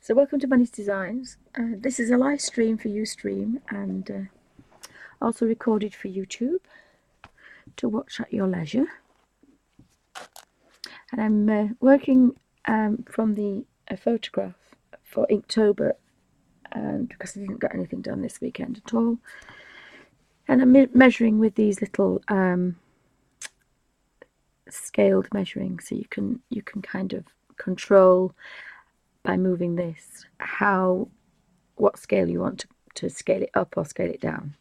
So welcome to Bunny's Designs. This is a live stream for Ustream and also recorded for YouTube to watch at your leisure. And I'm working from the photograph for Inktober, and because I didn't get anything done this weekend at all. And I'm measuring with these little scaled measuring, so you can kind of control by moving this what scale you want to scale it up or scale it down.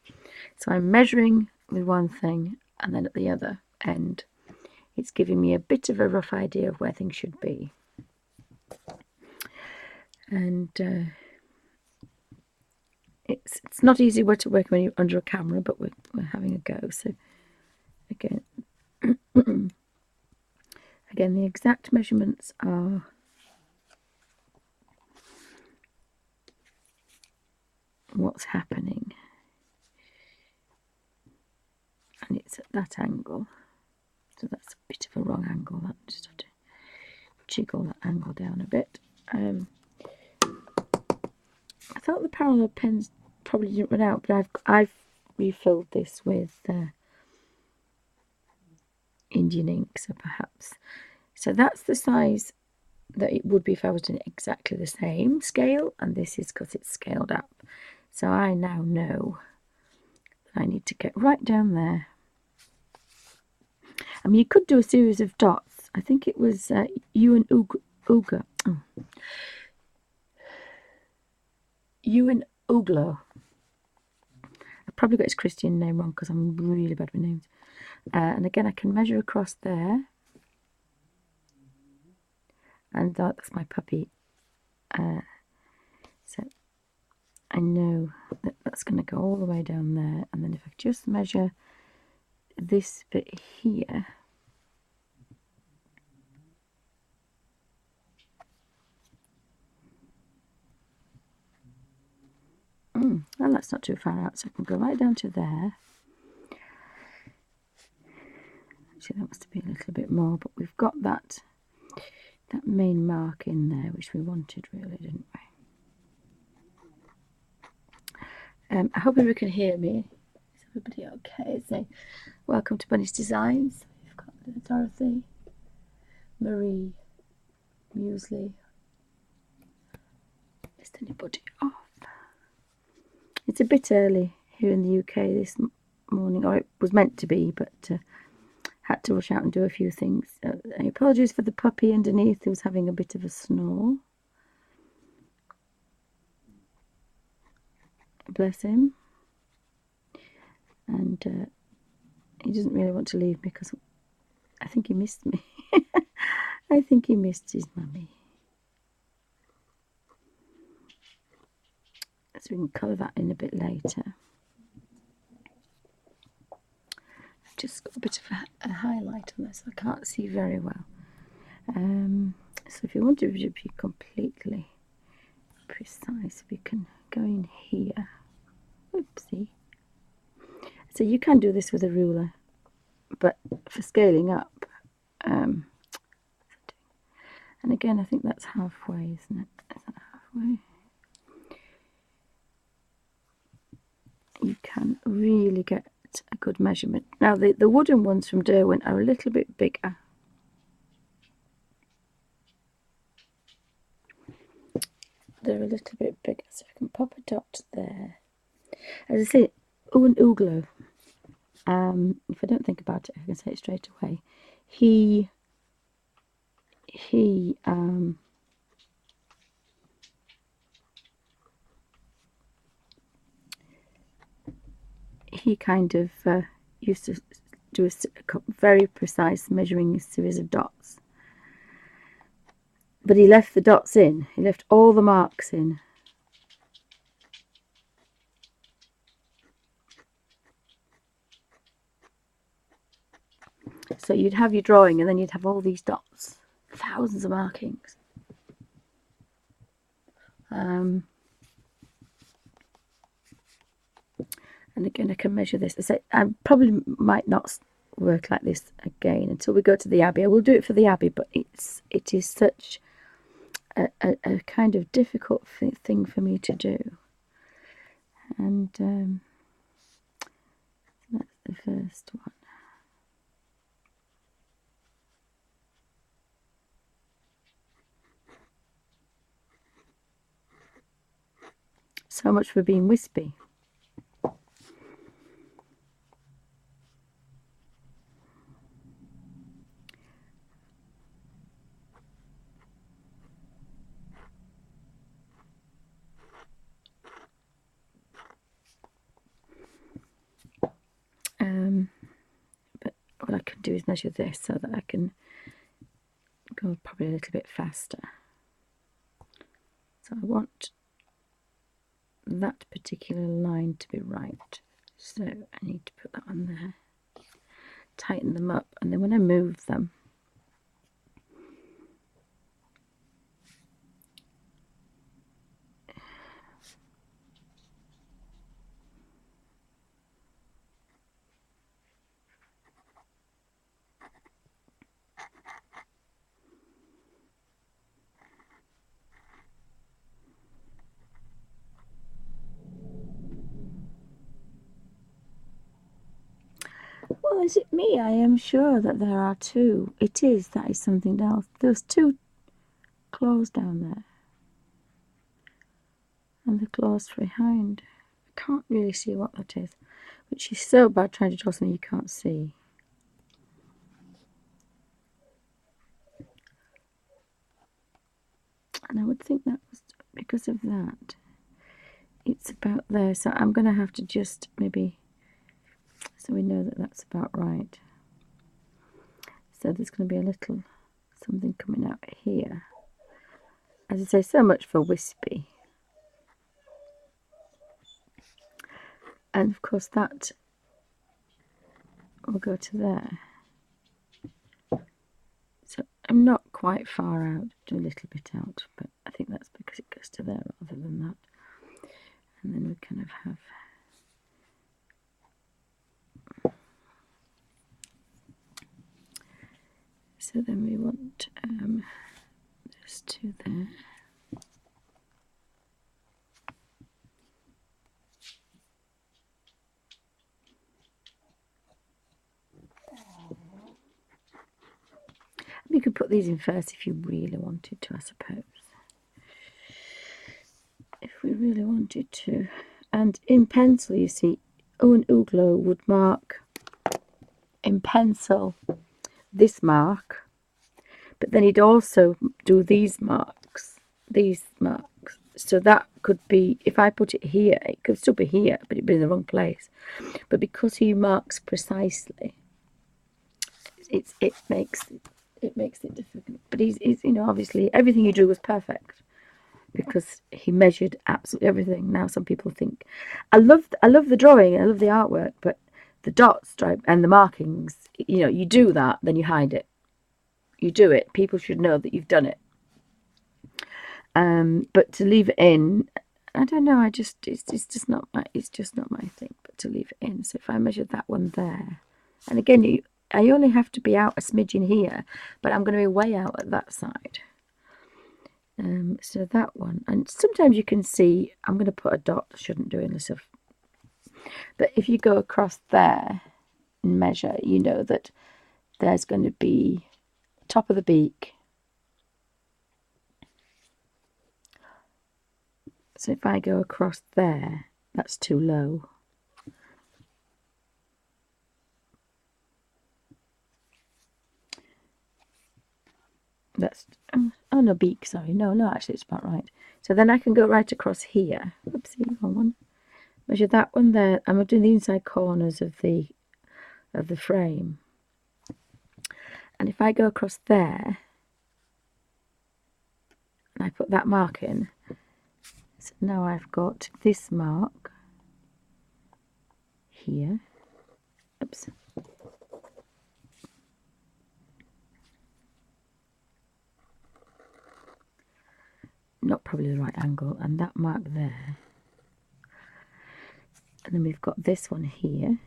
So I'm measuring with one thing, and then at the other end it's giving me a bit of a rough idea of where things should be. And it's not easy to work when you're under a camera, but we're having a go. So again again, the exact measurements are what's happening, and it's at that angle, so that's a bit of a wrong angle. That just have to jiggle that angle down a bit. I thought the parallel pens probably didn't run out, but I've refilled this with Indian ink, so perhaps. So that's the size that it would be if I was doing exactly the same scale, and this is because it's scaled up. So I now know that I need to get right down there. I mean, you could do a series of dots. I think it was Ewan Uglo. I probably got his Christian name wrong because I'm really bad with names. And again, I can measure across there. And that's my puppy. So I know that that's going to go all the way down there. And then if I just measure this bit here, well, that's not too far out, so I can go right down to there. Actually, that must be a little bit more, but we've got that main mark in there, which we wanted really, didn't we? I hope everyone can hear me. Is everybody okay? So, welcome to Bunny's Designs. We've got Dorothy, Marie, Muesli. Missed anybody off? It's a bit early here in the UK this morning, or it was meant to be, but had to rush out and do a few things. Apologies for the puppy underneath who was having a bit of a snore. Bless him. And he doesn't really want to leave me because I think he missed me. I think he missed his mummy. So we can colour that in a bit later. I've just got a bit of a highlight on this, so I can't see very well. So if you want it to be completely precise, we can go in here. Oopsie. So you can do this with a ruler, but for scaling up, and again, I think that's halfway, isn't it? Is that halfway? You can really get a good measurement. Now the wooden ones from Derwent are a little bit bigger. They're a little bit bigger, so I can pop a dot there. As I say, Owen Uglo, if I don't think about it, I can say it straight away. He kind of used to do a very precise measuring series of dots. But he left the dots in. He left all the marks in. So you'd have your drawing and then you'd have all these dots. Thousands of markings. And again, I can measure this. I probably might not work like this again until we go to the Abbey. I will do it for the Abbey, but it is such a kind of difficult thing for me to do. And that's the first one. So much for being wispy. But what I can do is measure this so that I can go probably a little bit faster. So I want that particular line to be right. So I need to put that on there, tighten them up, and then when I move them, well, is it me? I am sure that there are two. It is, that is something else. There's two claws down there. And the claws behind. I can't really see what that is. Which is so bad trying to draw something you can't see. And I would think that was because of that. It's about there. So I'm going to have to just maybe, so we know that that's about right. So there's going to be a little something coming out here. As I say, so much for wispy. And of course that will go to there. So I'm not quite far out, a little bit out, but I think that's because it goes to there rather than that. And then we kind of have so then we want those two there. You could put these in first if you really wanted to, I suppose. If we really wanted to. And in pencil, you see, Owen Uglo would mark in pencil this mark, but then he'd also do these marks. So that could be, if I put it here, it could still be here, but it'd be in the wrong place. But because he marks precisely, it makes it difficult. But he's you know, obviously everything you do was perfect because he measured absolutely everything. Now some people think, I love the drawing, I love the artwork, but the dot stripe and the markings, you know, you do that, then you hide it. You do it. People should know that you've done it. But to leave it in, I don't know. It's just not my thing. But to leave it in. So if I measure that one there, and again, I only have to be out a smidgen here, but I'm going to be way out at that side. So that one, and sometimes you can see. I'm going to put a dot. I shouldn't do unless I've. But if you go across there and measure, you know that there's going to be top of the beak. So if I go across there, that's too low. That's, oh no, beak, sorry. No, actually it's about right. So then I can go right across here. Oopsie, wrong one. Measure that one there. I'm doing the inside corners of the frame. And if I go across there, and I put that mark in, so now I've got this mark here. Oops. Not probably the right angle, and that mark there. And then we've got this one here,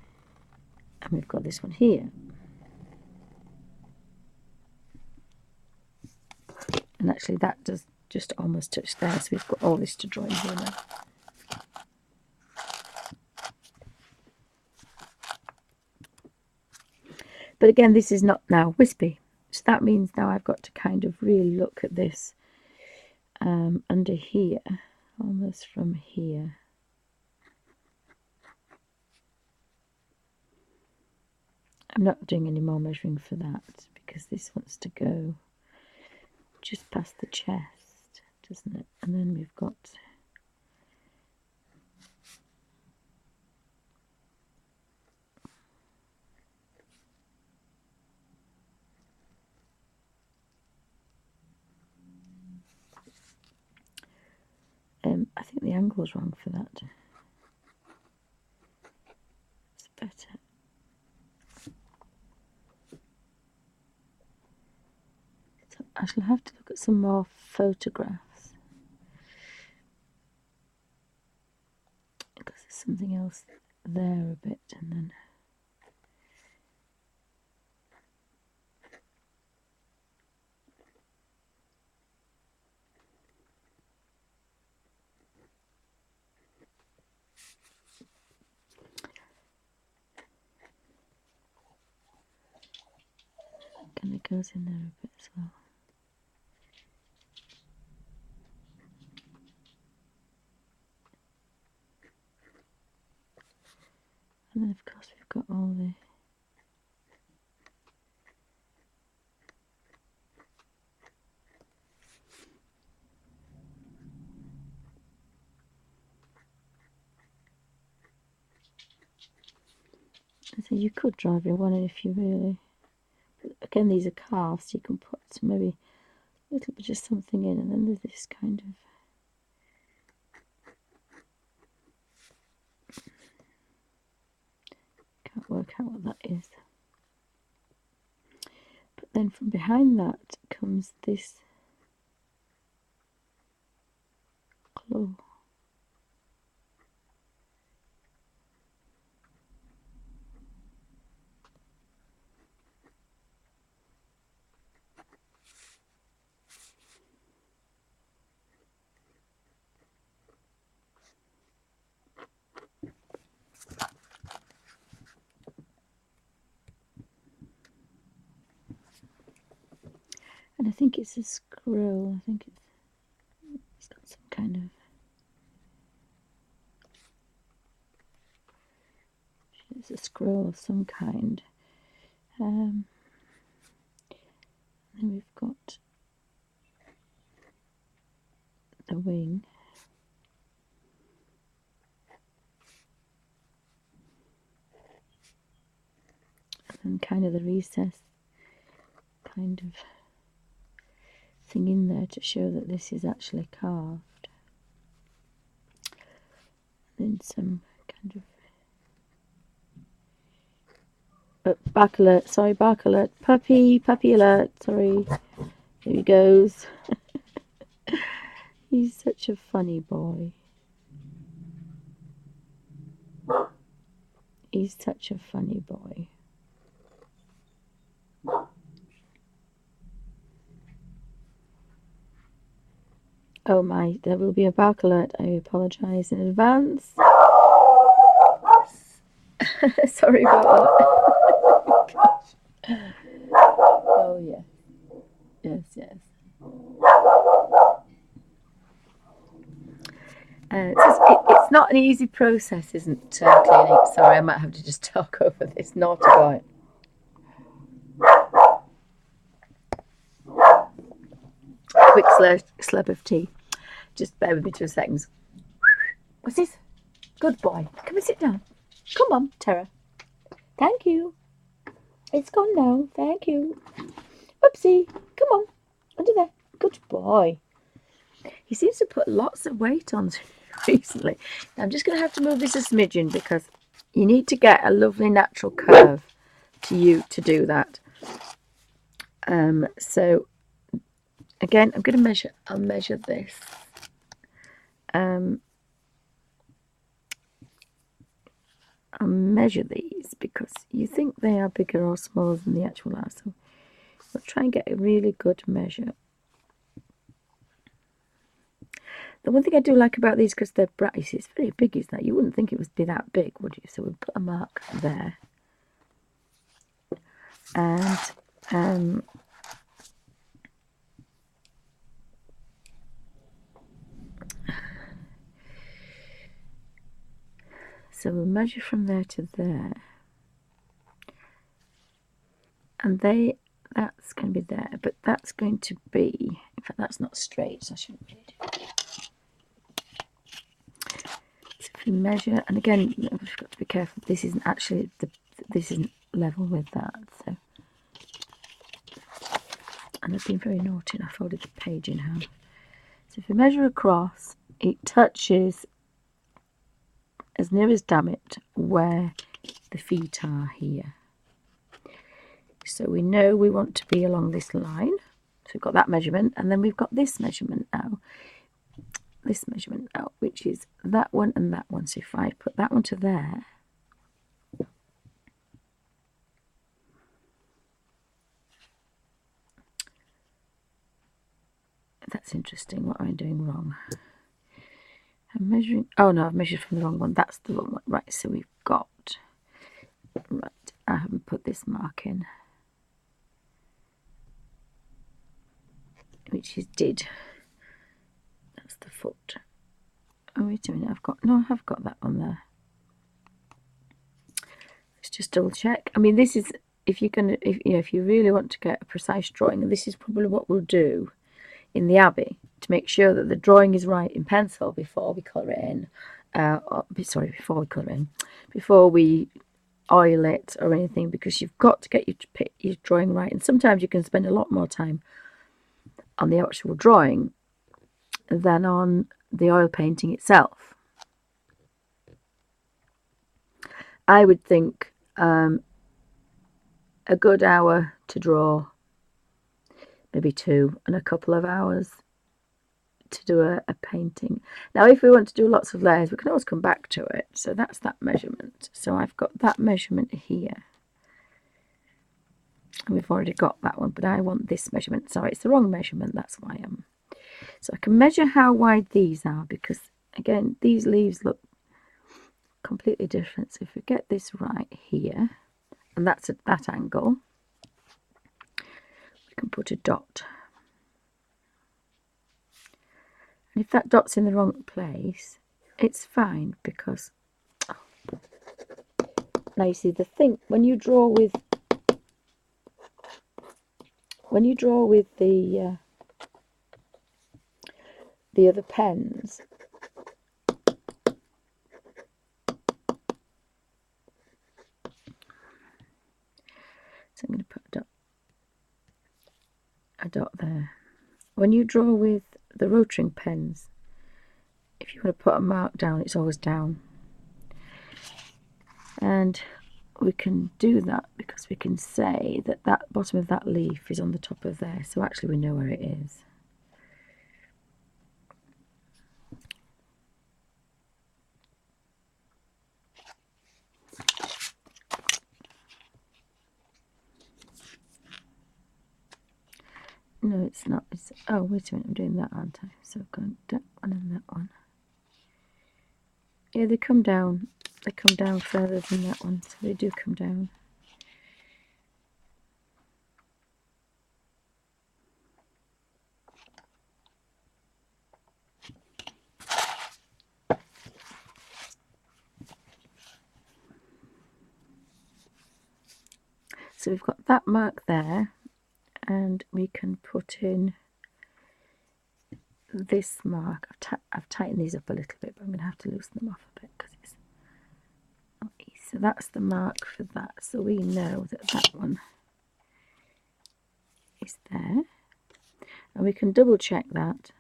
and we've got this one here. And actually that does just almost touched there, so we've got all this to draw in here now. But again, this is not now wispy, so that means now I've got to kind of really look at this under here, almost from here. I'm not doing any more measuring for that because this wants to go just past the chest, doesn't it? And then we've got I think the angle's wrong for that. It's better. So I shall have to look at some more photographs because there's something else there a bit, and then kind of goes in there a bit as well. And then of course we've got all the so you could draw everyone in if you really, but again these are carved, so you can put maybe a little bit of something in, and then there's this kind of can't work out what that is. But then from behind that comes this claw. And I think it's a scroll. I think it's got some kind of, it's a scroll of some kind. Then we've got the wing. And kind of the recess kind of thing in there to show that this is actually carved. And then some kind of bark alert, sorry, bark alert, puppy alert, sorry. Here he goes. He's such a funny boy. He's such a funny boy. Oh my, there will be a bark alert. I apologise in advance. Sorry about that. Oh yeah. Yes. It's not an easy process, isn't cleaning? Sorry, I might have to just talk over this naughty boy. Quick slurp of tea. Just bear with me 2 seconds. What's this? Good boy. Come and sit down. Come on, Tara. Thank you. It's gone now. Thank you. Oopsie. Come on. Under there. Good boy. He seems to put lots of weight on recently. Now, I'm just going to have to move this a smidgen because you need to get a lovely natural curve to do that. So again, I'm going to measure. I'll measure this. I'll measure these because you think they are bigger or smaller than the actual are. So I'll try and get a really good measure. The one thing I do like about these, because they're bright, it's very big, is that you wouldn't think it would be that big, would you? So we'll put a mark there. And so we'll measure from there to there. And that's going to be there, but that's going to be, in fact, that's not straight, so I shouldn't really do it. So if we measure, and again, we've got to be careful, this isn't actually, this isn't level with that, so. And I've been very naughty and I folded the page in half. So if we measure across, it touches, as near as damn it, where the feet are here. So we know we want to be along this line. So we've got that measurement, and then we've got this measurement now. This measurement now, which is that one and that one. So if I put that one to there, that's interesting. What am I doing wrong? I'm measuring, oh no, I've measured from the wrong one. That's the wrong one. Right, so we've got, right, I haven't put this mark in, which is did. That's the foot. Oh, wait a minute, I have got that on there. Let's just double check. I mean, this is, if you're gonna, if you really want to get a precise drawing, this is probably what we'll do in the Abbey to make sure that the drawing is right in pencil before we colour it in. Before we oil it or anything, because you've got to get your drawing right. And sometimes you can spend a lot more time on the actual drawing than on the oil painting itself. I would think a good hour to draw, maybe 2, and a couple of hours to do a painting. Now if we want to do lots of layers, we can always come back to it. So that's that measurement. So I've got that measurement here, and we've already got that one, but I want this measurement. Sorry, it's the wrong measurement, that's why I'm. So I can measure how wide these are, because again, these leaves look completely different. So if we get this right here, and that's at that angle, we can put a dot. And if that dot's in the wrong place, it's fine, because now you see the thing, when you draw with the other pens, so I'm going to put a dot there. When you draw with the rotring pens, if you want to put a mark down, it's always down. And we can do that because we can say that that bottom of that leaf is on the top of there, so actually we know where it is. No, it's not. It's, oh, wait a minute, I'm doing that, aren't I? So I've got that one and that one. Yeah, they come down further than that one, so they do come down. So we've got that mark there, and we can put in this mark. I've tightened these up a little bit, but I'm going to have to loosen them off a bit because it's not easy. So that's the mark for that. So we know that that one is there, and we can double check that.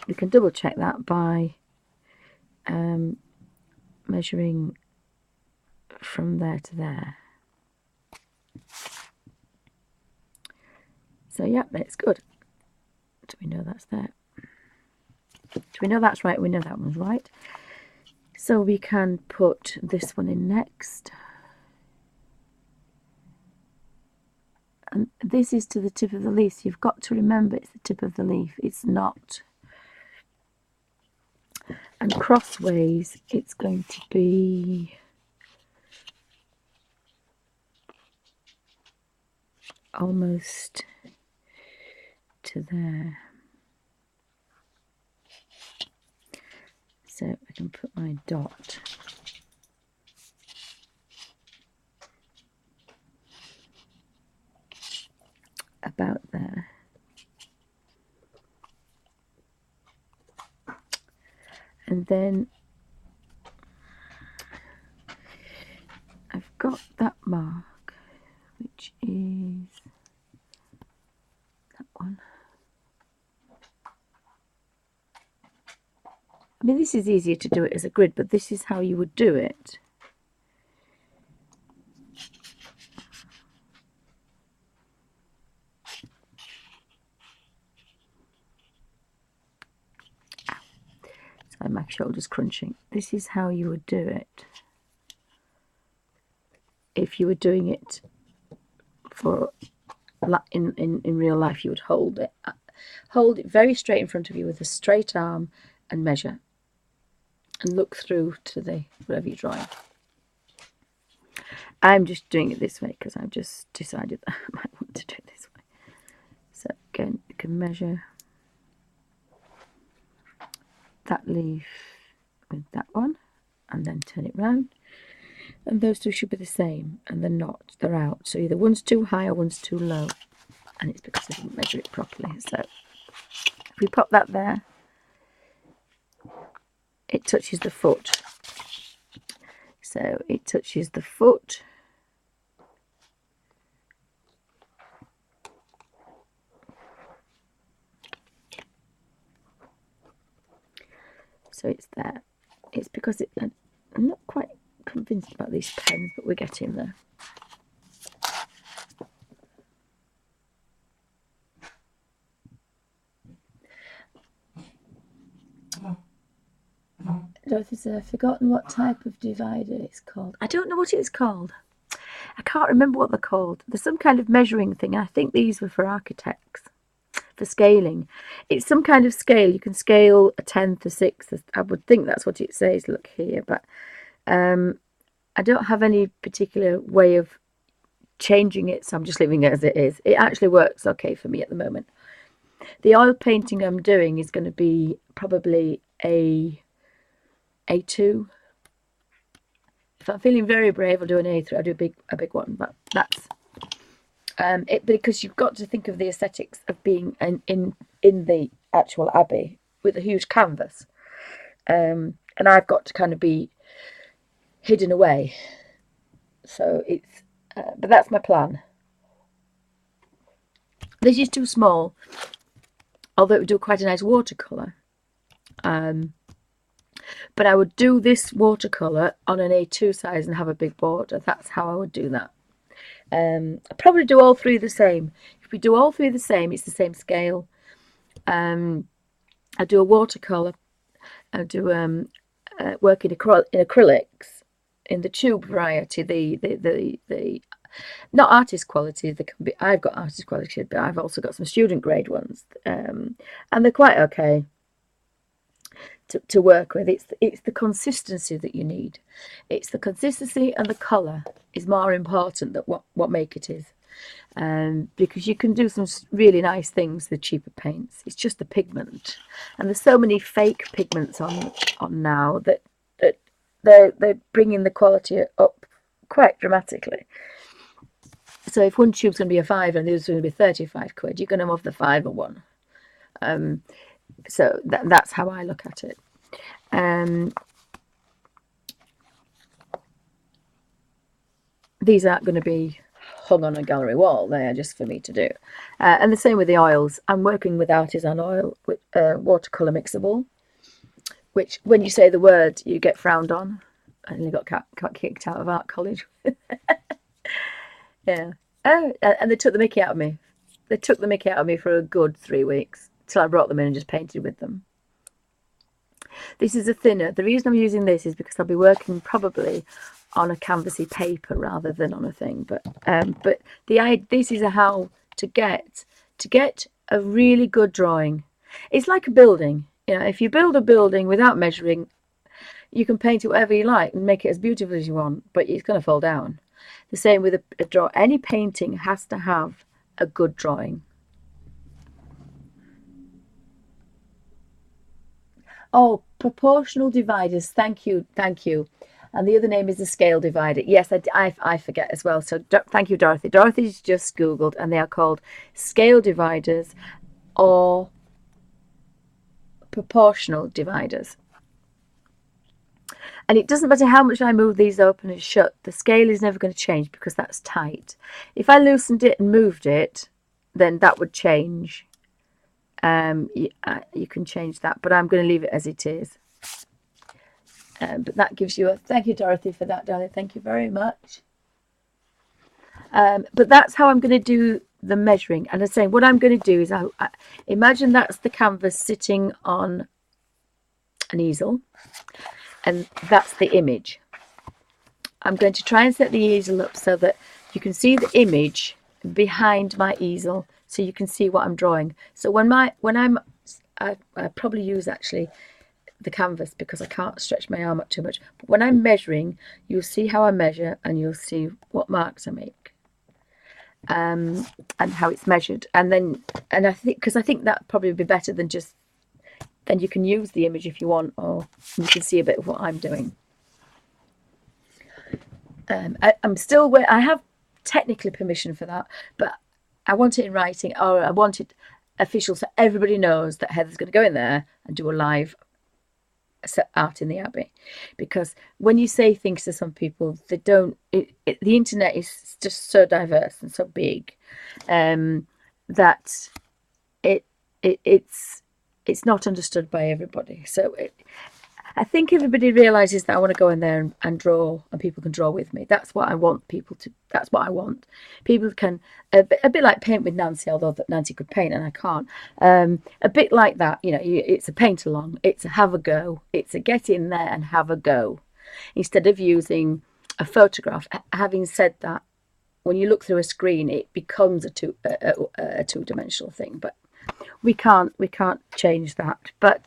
We can double check that by measuring from there to there. So yeah, that's good. So we know that's there. So we know that's right, we know that one's right. So we can put this one in next. And this is to the tip of the leaf, so you've got to remember it's the tip of the leaf, it's not. And crossways, it's going to be almost to there. So I can put my dot about there. And then I've got that mark, which is that one. I mean, this is easier to do it as a grid, but this is how you would do it. So my shoulder's crunching. This is how you would do it. If you were doing it for in real life, you would hold it very straight in front of you with a straight arm and measure and look through to the whatever you're drawing. I'm just doing it this way because I've just decided that I might want to do it this way. So again, you can measure that leaf with that one and then turn it round, and those two should be the same, and they're not, they're out. So either one's too high or one's too low, and it's because I didn't measure it properly. So if we pop that there, it touches the foot. So it touches the foot. So it's there. It's because I'm not quite convinced about these pens, but we're getting there. Dorothy said, I've forgotten what type of divider it's called. I don't know what it's called. I can't remember what they're called. There's some kind of measuring thing. I think these were for architects, for scaling. It's some kind of scale. You can scale a tenth, a sixth. I would think that's what it says. Look here, but I don't have any particular way of changing it, so I'm just leaving it as it is. It actually works okay for me at the moment. The oil painting I'm doing is going to be probably a A2. If I'm feeling very brave, I'll do an A3. I'll do a big one, but that's it, because you've got to think of the aesthetics of being in the actual abbey with a huge canvas, and I've got to kind of be hidden away. So it's, but that's my plan. This is too small, although it would do quite a nice watercolour. But I would do this watercolour on an A2 size and have a big border. That's how I would do that. I'd probably do all three the same. If we do all three the same, it's the same scale. I do a watercolour. I do work in acrylics, in the tube variety. The not artist quality. They can be. I've got artist quality, but I've also got some student grade ones, and they're quite okay to work with. It's the consistency that you need. It's the consistency, and the colour is more important than what make it is. Because you can do some really nice things with cheaper paints. It's just the pigment, and there's so many fake pigments on now that they're bringing the quality up quite dramatically. So if one tube's going to be a £5 and the other's going to be 35 quid, you're going to have the £5 one. So that's how I look at it. These aren't going to be hung on a gallery wall. They are just for me to do. And the same with the oils. I'm working with artisan oil, with watercolour mixable, which when you say the word, you get frowned on. I only got kicked out of art college. Yeah. Oh, and they took the mickey out of me. They took the mickey out of me for a good 3 weeks till I brought them in and just painted with them. This is a thinner. The reason I'm using this is because I'll be working probably on a canvasy paper rather than on a thing. But this is a how to get a really good drawing. It's like a building. You know, if you build a building without measuring, you can paint it whatever you like and make it as beautiful as you want, but it's going to fall down. The same with a draw. Any painting has to have a good drawing. Oh, proportional dividers. Thank you, thank you. And the other name is the scale divider. Yes, I forget as well. So thank you, Dorothy. Dorothy's just Googled, and they are called scale dividers or proportional dividers. And it doesn't matter how much I move these open and shut, the scale is never going to change because that's tight. If I loosened it and moved it, then that would change. You can change that, but I'm going to leave it as it is. But that gives you a thank you, Dorothy, for that, darling. Thank you very much. But that's how I'm going to do the measuring. And I'm saying what I'm going to do is I imagine that's the canvas sitting on an easel, and that's the image. I'm going to try and set the easel up so that you can see the image behind my easel, so you can see what I'm drawing. So I probably use actually the canvas because I can't stretch my arm up too much. But when I'm measuring, you'll see how I measure and you'll see what marks I make, and how it's measured. And I think that probably would be better than just. Then you can use the image if you want, or you can see a bit of what I'm doing. I have technically permission for that, but I want it in writing, or I want it official so everybody knows that Heather's going to go in there and do a live art in the Abbey. Because when you say things to some people, they don't. The internet is just so diverse and so big, that it's not understood by everybody. So I think everybody realizes that I want to go in there and draw, and people can draw with me. That's what I want people to. That's what I want. People can a bit like paint with Nancy, although that Nancy could paint and I can't. A bit like that, you know. It's a paint along. It's a have a go. It's a get in there and have a go, instead of using a photograph. Having said that, when you look through a screen, it becomes a two-dimensional thing. But we can't change that. But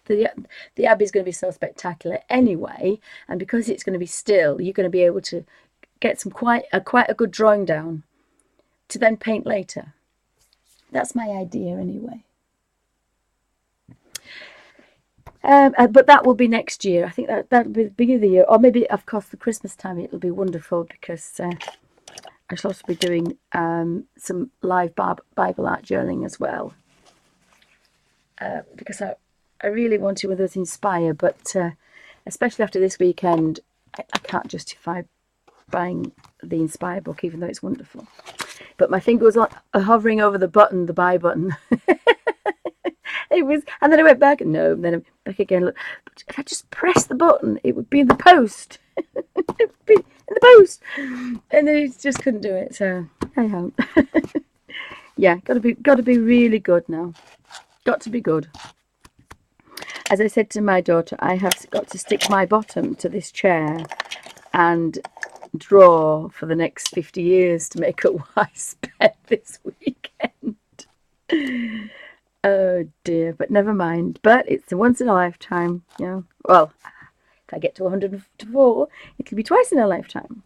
the Abbey is going to be so spectacular anyway, and because it's going to be still, you're going to be able to get quite a good drawing down to then paint later. That's my idea anyway. But that will be next year. I think that'll be the beginning of the year, or maybe of course the Christmas time. It'll be wonderful because I shall also be doing some live Bible art journaling as well, because I really wanted one of those Inspire, but especially after this weekend, I can't justify buying the Inspire book, even though it's wonderful. But my finger was hovering over the buy button. It was, and then I went back, and no, and then I'm back again. Look, but if I just press the button, it would be in the post. It would be in the post, and then it just couldn't do it. So I hope. Yeah, got to be really good now. Got to be good. As I said to my daughter, I have got to stick my bottom to this chair and draw for the next 50 years to make up what I spent this weekend. Oh dear, but never mind. But it's a once in a lifetime, you know. Well, if I get to 104, it'll be twice in a lifetime.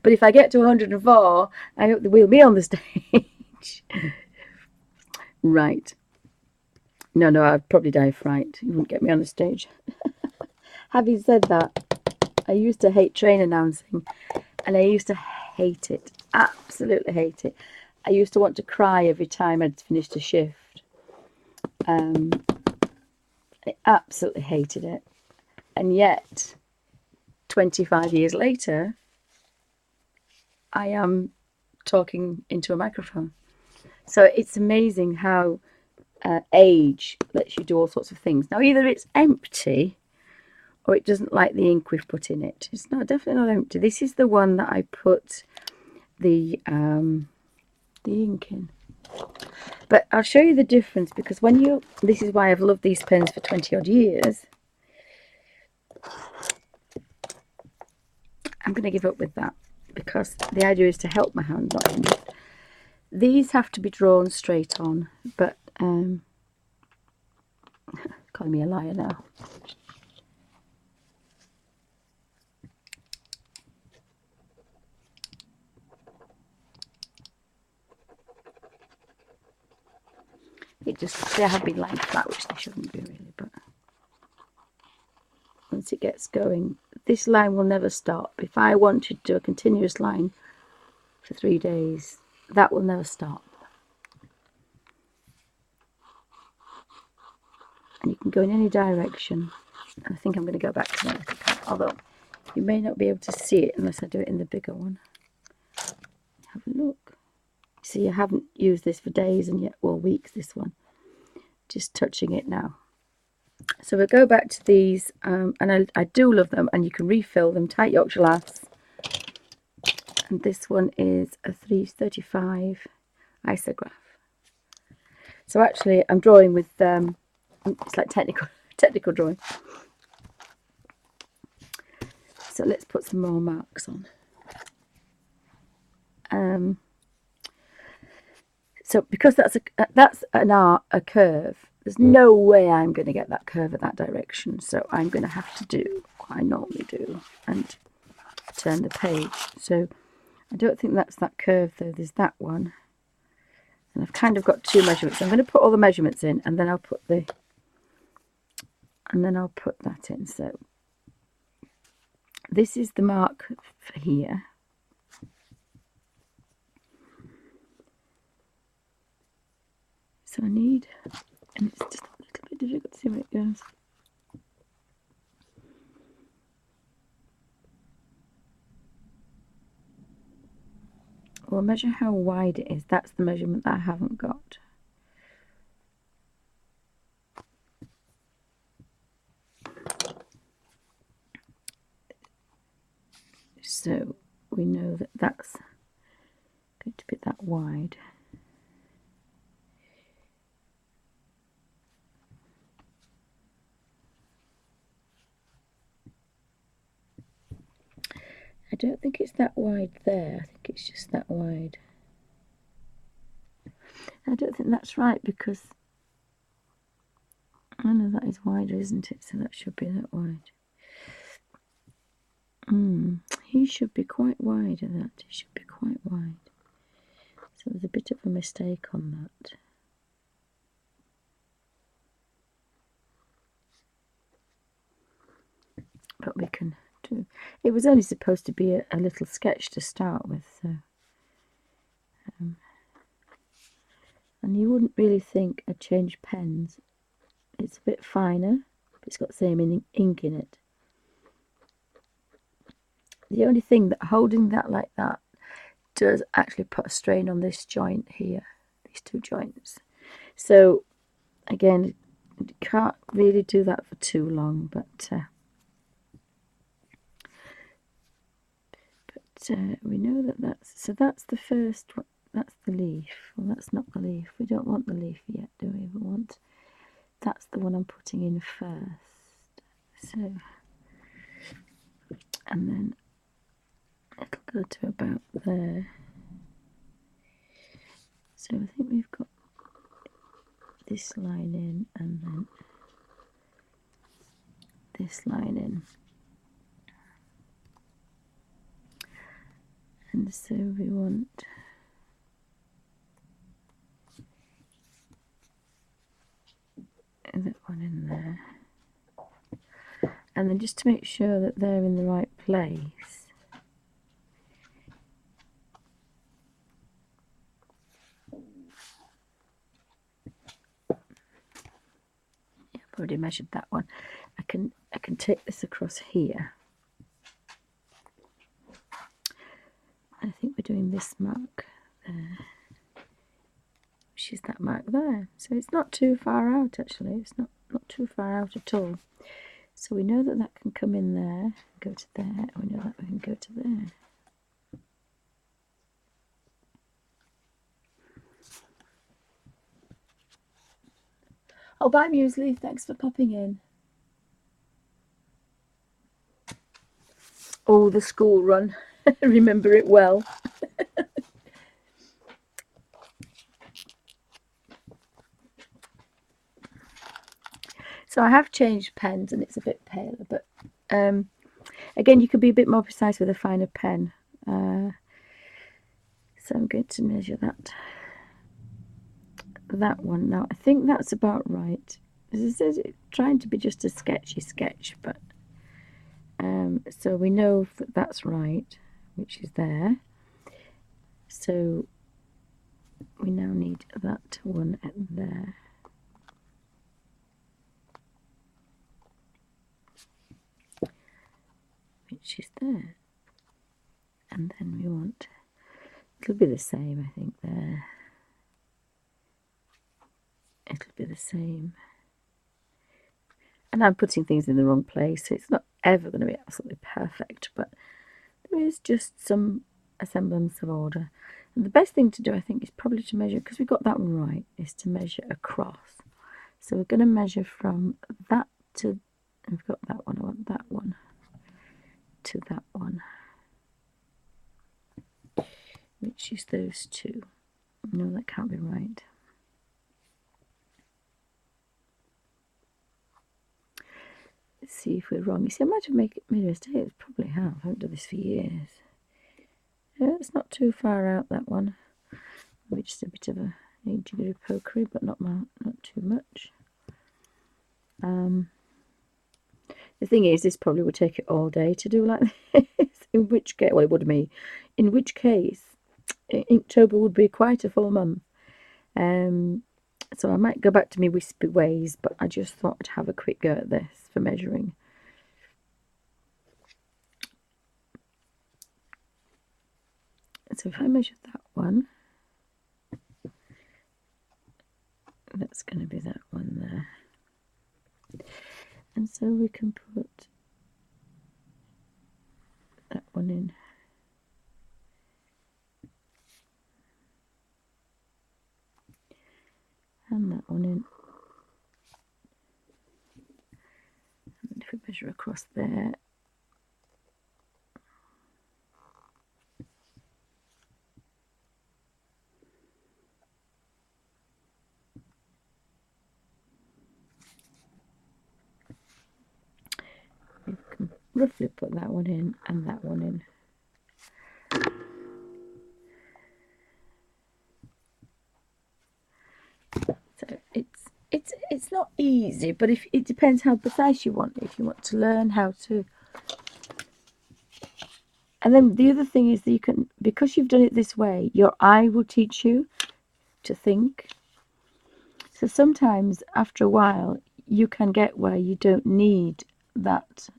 But if I get to 104, I hope we'll be on the stage. Right. No, I'd probably die of fright. You wouldn't get me on the stage. Having said that, I used to hate train announcing, and I used to hate it. Absolutely hate it. I used to want to cry every time I'd finished a shift. I absolutely hated it. And yet, 25 years later, I am talking into a microphone. So it's amazing how age lets you do all sorts of things. Now, either it's empty or it doesn't like the ink we've put in it. It's definitely not empty. This is the one that I put the ink in. But I'll show you the difference, because this is why I've loved these pens for 20 odd years. I'm going to give up with that because the idea is to help my hand, not hinder it. These have to be drawn straight on, but calling me a liar now. They have been lying flat, which they shouldn't be really, but once it gets going, this line will never stop. If I wanted to do a continuous line for 3 days, that will never stop. And you can go in any direction. And I think I'm going to go back to that little cat, although you may not be able to see it unless I do it in the bigger one. Have a look. See, I haven't used this for days and yet, well, weeks, this one. Just touching it now. So we'll go back to these, and I do love them, and you can refill them, tight Yorkshire laths. And this one is a 335 isograph. So actually I'm drawing with, it's like technical drawing. So let's put some more marks on. So because that's a curve, there's no way I'm going to get that curve in that direction. So I'm going to have to do what I normally do and turn the page. So I don't think that's that curve though. There's that one, and I've kind of got 2 measurements. I'm going to put all the measurements in, and then I'll put that in. So this is the mark for here. So I need, and it's just a little bit difficult to see where it goes. We'll measure how wide it is. That's the measurement that I haven't got. So we know that that's going to be that wide. I don't think it's that wide there. I think it's just that wide. I don't think that's right because I know that is wider, isn't it? So that should be that wide. He should be quite wide of that. He should be quite wide. So there's a bit of a mistake on that. But we can do. It was only supposed to be a little sketch to start with, so. And you wouldn't really think I'd change pens. It's a bit finer, but it's got the same ink in it. The only thing that holding that like that does actually put a strain on this joint here, these 2 joints. So again, you can't really do that for too long, but we know that that's the first one. That's the leaf. Well, that's not the leaf. We don't want the leaf yet, do we? That's the one I'm putting in first. So, and then it'll go to about there. So I think we've got this line in and then this line in. And so we want that one in there. And then just to make sure that they're in the right place, I've already measured that one. I can take this across here. I think we're doing this mark there, which is that mark there. So it's not too far out actually. It's not too far out at all. So we know that can come in there, go to there, and we know that we can go to there. Oh, bye Muesli, thanks for popping in. Oh, Oh, the school run. Remember it well. So I have changed pens and it's a bit paler, but again, you could be a bit more precise with a finer pen. So I'm going to measure that one now. I think that's about right. This is trying to be just a sketchy sketch, but so we know that that's right, which is there. So we now need that one at there. Which is there. And then we want, it'll be the same, I think, there. It'll be the same. And I'm putting things in the wrong place, so it's not ever going to be absolutely perfect, but there is just some semblance of order. And the best thing to do, I think, is probably to measure, because we got that one right, is to measure across. So we're going to measure from that to, I've got that one, I want that one, to that one, which is those two. No, that can't be right. Let's see if we're wrong. You see, I might have made a mistake. I probably have. I haven't done this for years. Yeah, it's not too far out, that one. Maybe just a bit of a jiggery pokery, but not too much. The thing is, this probably would take it all day to do like this. In which case, well, it would me. In which case, Inktober would be quite a full month. So I might go back to my wispy ways, but I just thought I'd have a quick go at this for measuring. So if I measure that one, that's going to be that one there. And so we can put that one in. And that one in. And if we measure across there, we can roughly put that one in and that one in. So it's not easy, but if it depends how precise you want. If you want to learn how to, and then the other thing is that you can, because you've done it this way, your eye will teach you to think. So sometimes after a while, you can get where you don't need that.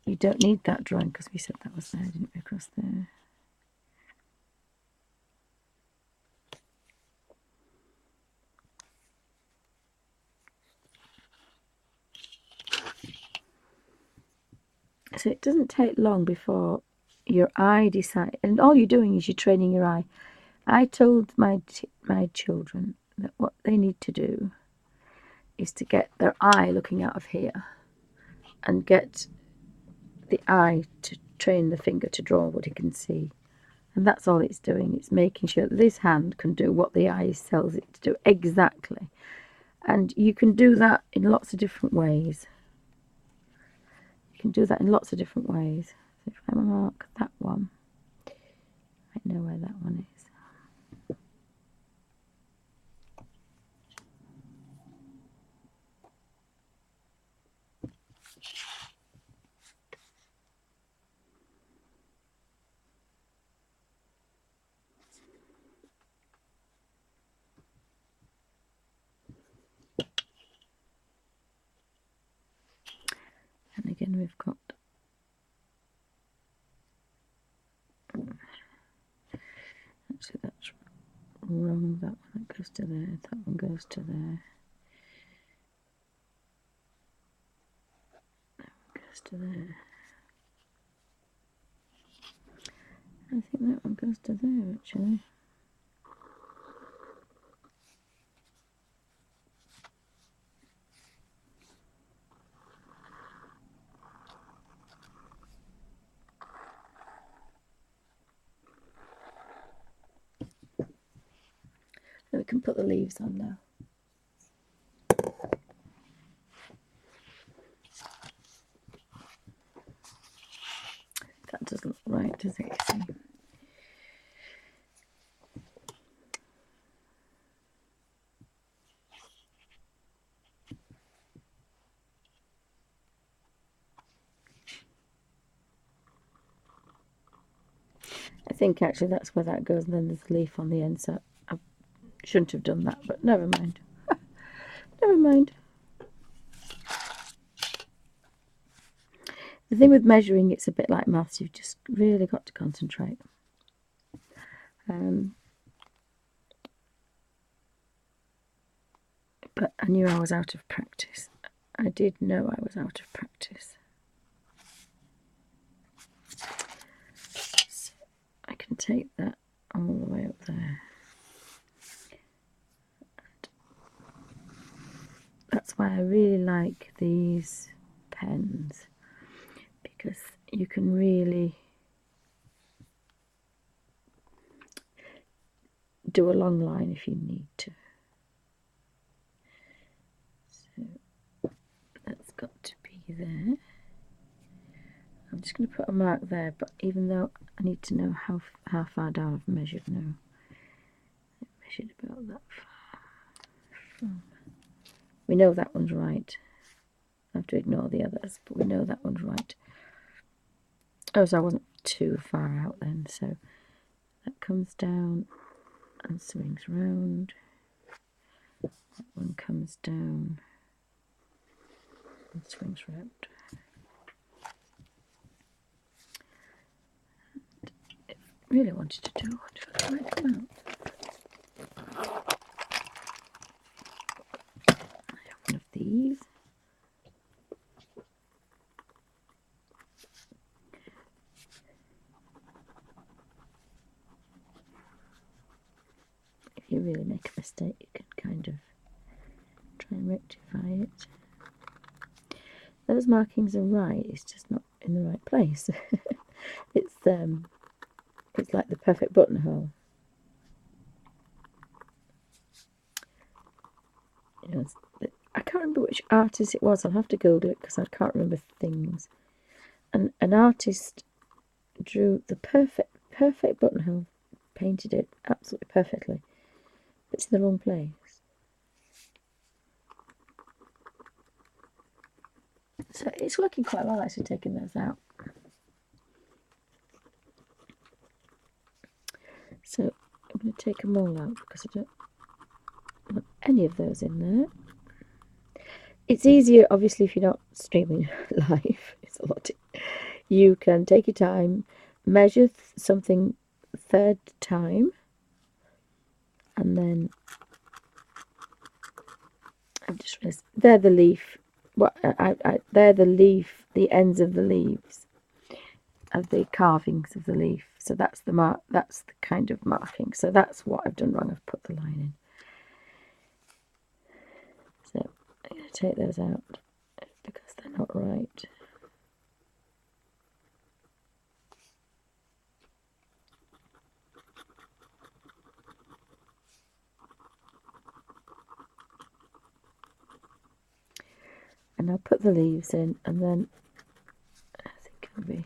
You don't need that drawing, because we said that was there, didn't we, across there. So it doesn't take long before your eye decides, and all you're doing is you're training your eye. I told my children that what they need to do is to get their eye looking out of here and get the eye to train the finger to draw what it can see. And that's all it's doing. It's making sure that this hand can do what the eye tells it to do exactly. And you can do that in lots of different ways. You can do that in lots of different ways. So if I mark that one, I know where that one is. And again, we've got, actually that's wrong, that one that goes to there, that one goes to there, that one goes to there. I think that one goes to there, actually. can put the leaves on now. That doesn't look right, does it? See? I think actually that's where that goes, and then there's a leaf on the end, so I shouldn't have done that, but never mind. Never mind. The thing with measuring, it's a bit like maths, you've just really got to concentrate. But I knew I was out of practice. I did know I was out of practice. So I can take that all the way up there. That's why I really like these pens, because you can really do a long line if you need to. So that's got to be there. I'm just going to put a mark there, but even though I need to know how far down I've measured now. I measured about that far. We know that one's right. I have to ignore the others, but we know that one's right. Oh, so I wasn't too far out then, so that comes down and swings round. That one comes down and swings round. If I really wanted to do, what if I write them out? I have one of these. If you really make a mistake, you can kind of try and rectify it. Those markings are right, it's just not in the right place. It's like the perfect buttonhole. You know, I can't remember which artist it was. I'll have to Google it because I can't remember things. And an artist drew the perfect buttonhole, painted it absolutely perfectly. It's in the wrong place. So it's working quite well actually, taking those out. So I'm going to take them all out because I don't want any of those in there. It's easier, obviously, if you're not streaming live. It's a lot. You can take your time, measure something third time, and then I've just realised they're the leaf. What they're the leaf, the ends of the leaves, of the carvings of the leaf. So that's the mark. That's the kind of marking. So that's what I've done wrong. I've put the line in. So I'm going to take those out because they're not right. And I'll put the leaves in, and then I think it'll be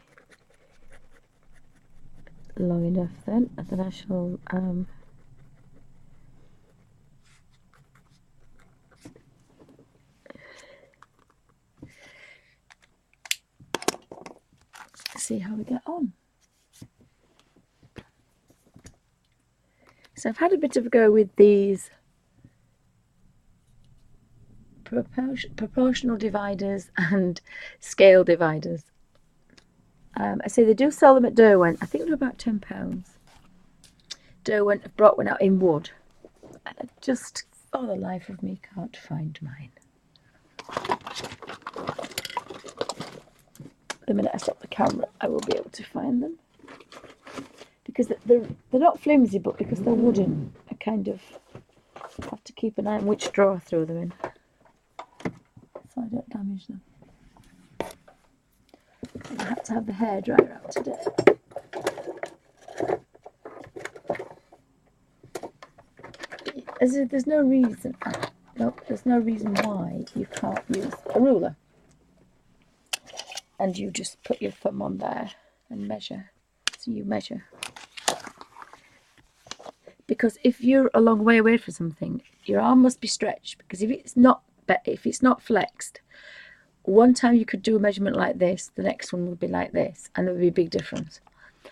long enough then, and then I shall see how we get on. So I've had a bit of a go with these proportional dividers and scale dividers. I say they do sell them at Derwent. I think they're about £10. Derwent have brought one out in wood, and I just, for the life of me, can't find mine. The minute I stop the camera, I will be able to find them, because they're not flimsy, but because they're wooden, I kind of have to keep an eye on which drawer I throw them in, so I don't damage them. I had to have the hairdryer out today. there's no reason. No, there's no reason why you can't use a ruler. And you just put your thumb on there and measure. So you measure. Because if you're a long way away from something, your arm must be stretched. Because if it's not flexed, one time you could do a measurement like this, the next one would be like this, and there would be a big difference.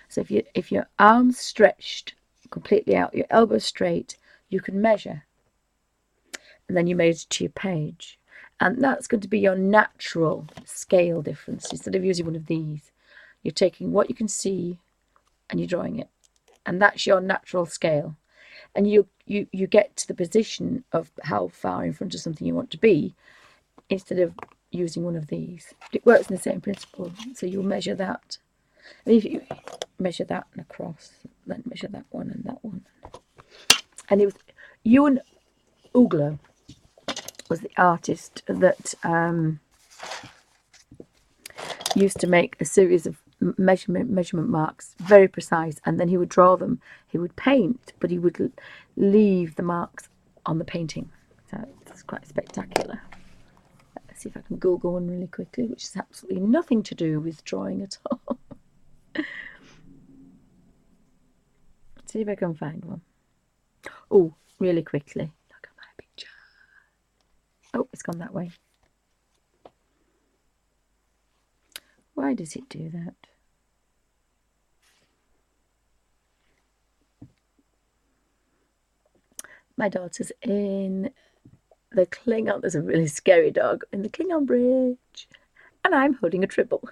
So if your arm's stretched completely out, your elbow's straight, you can measure. And then you measure to your page. And that's going to be your natural scale difference. Instead of using one of these, you're taking what you can see and you're drawing it. And that's your natural scale. And you get to the position of how far in front of something you want to be instead of using one of these. It works in the same principle. So you'll measure that. And if you measure that and across, then measure that one and that one. And it was Ewan Uglo was the artist that used to make a series of measurement marks, very precise, and then he would draw them. He would paint, but he would leave the marks on the painting. So it's quite spectacular. Let's see if I can Google one really quickly, which has absolutely nothing to do with drawing at all. Let's see if I can find one. Oh, really quickly. Look at my picture. Oh, it's gone that way. Why does it do that? My daughter's in the Klingon. There's a really scary dog in the Klingon bridge. And I'm holding a tribble.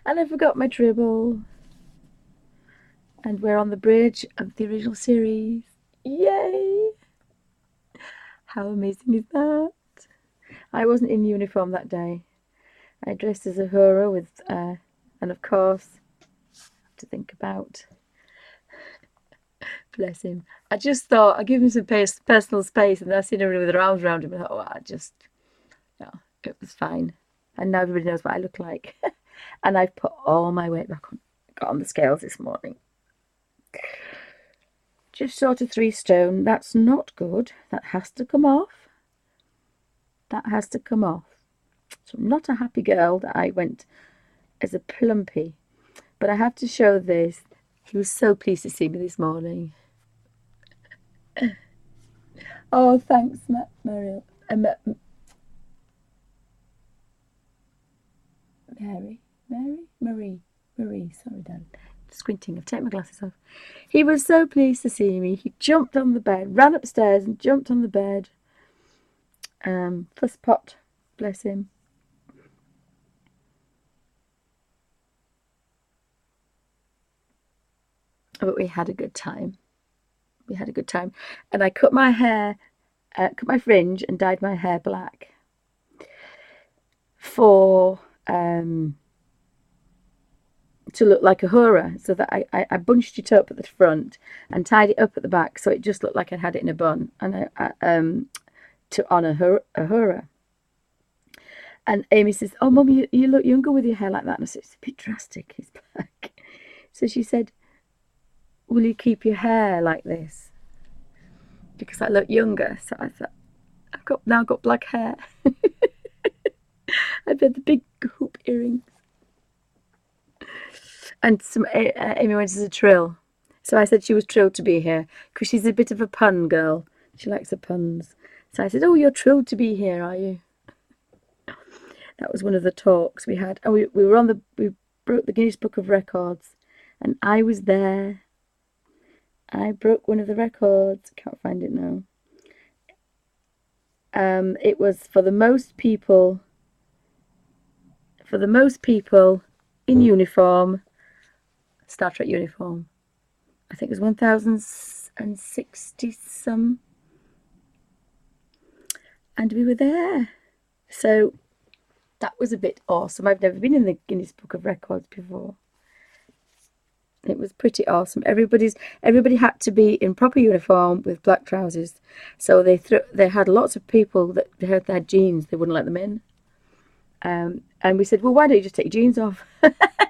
And I forgot my tribble. And we're on the bridge of the original series. Yay! How amazing is that? I wasn't in uniform that day. I dressed as a Uhura with, and of course, to think about. Bless him. I just thought I'd give him some personal space, and then I seen everybody with their arms around him, and I thought, no, it was fine. And now everybody knows what I look like. And I've put all my weight back on. Got on the scales this morning. Just short of 3 stone. That's not good. That has to come off. That has to come off. So I'm not a happy girl that I went as a plumpy. But I have to show this. He was so pleased to see me this morning. Oh, thanks, Marie. Marie. Sorry, Dan. Squinting. I've taken my glasses off. He was so pleased to see me. He jumped on the bed, ran upstairs and jumped on the bed. Fuss pot. Bless him. But we had a good time. We had a good time. And I cut my hair, cut my fringe and dyed my hair black for to look like a Uhura, so that I bunched it up at the front and tied it up at the back, so it just looked like I'd had it in a bun, and to honour Uhura. And Amy says, "Oh, Mum, you look younger with your hair like that." And I said, "It's a bit drastic. It's black." So she said, "Will you keep your hair like this?" Because I look younger. So I thought, I've now got black hair. I've had the big hoop earrings. And Amy went as a trill. So I said she was thrilled to be here because she's a bit of a pun girl. She likes her puns. So I said, "Oh, you're thrilled to be here, are you?" That was one of the talks we had. And we broke the Guinness Book of Records, and I was there. I broke one of the records. I can't find it now. It was for the most people in uniform, Star Trek uniform. I think it was 1,060 some. And we were there. So that was a bit awesome. I've never been in the Guinness Book of Records before. It was pretty awesome. Everybody had to be in proper uniform with black trousers. So they had lots of people that had jeans. They wouldn't let them in. And we said, "Well, why don't you just take your jeans off?"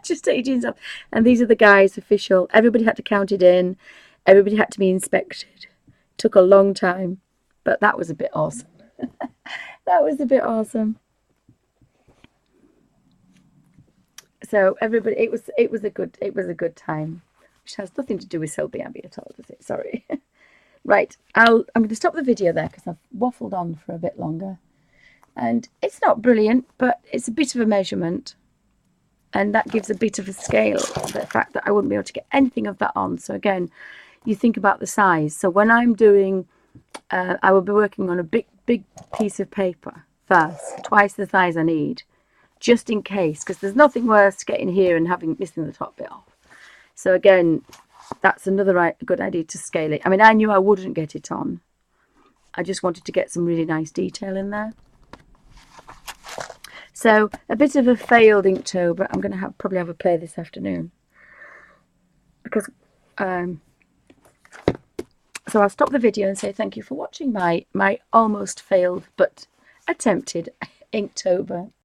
Just take your jeans off. And these are the guys official. Everybody had to count it in. Everybody had to be inspected. Took a long time, but that was a bit awesome. That was a bit awesome. So everybody, it was a good time, which has nothing to do with Selby Abbey at all, does it? Sorry. Right, I'm going to stop the video there because I've waffled on for a bit longer, and it's not brilliant, but it's a bit of a measurement, and that gives a bit of a scale. The fact that I wouldn't be able to get anything of that on. So again, you think about the size. So when I'm doing, I will be working on a big piece of paper first, twice the size I need, just in case, because there's nothing worse getting here and missing the top bit off. So again, that's another good idea to scale it. I mean, I knew I wouldn't get it on. I just wanted to get some really nice detail in there. So a bit of a failed Inktober. I'm going to probably have a play this afternoon, because so I'll stop the video and say thank you for watching my almost failed but attempted Inktober.